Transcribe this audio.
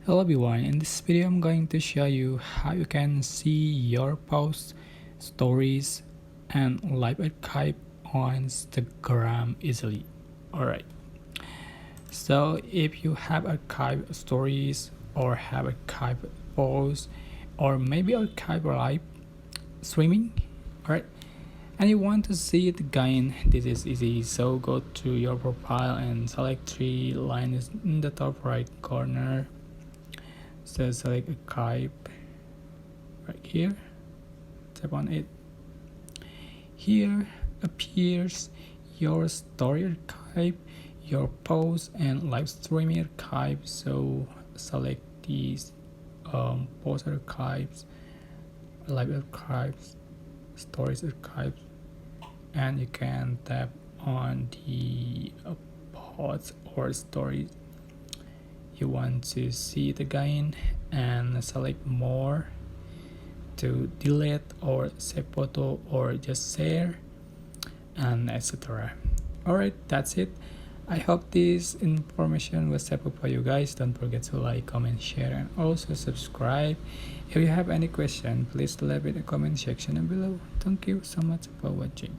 Hello everyone, in this video I'm going to show you how you can see your posts, stories and live archive on Instagram easily. Alright, so if you have archived stories or have archived posts or maybe archive live streaming, alright, and you want to see it again, this is easy. So go to your profile and select three lines in the top right corner. So select archive right here, tap on it. Here appears your story archive, your post and live streaming archive. So select these post archives, live archives, stories archives, and you can tap on the posts or stories you want to see it again and select more to delete or save photo or just share and etc. Alright, that's it. I hope this information was helpful for you guys. Don't forget to like, comment, share and also subscribe. If you have any question, please leave it in the comment section below. Thank you so much for watching.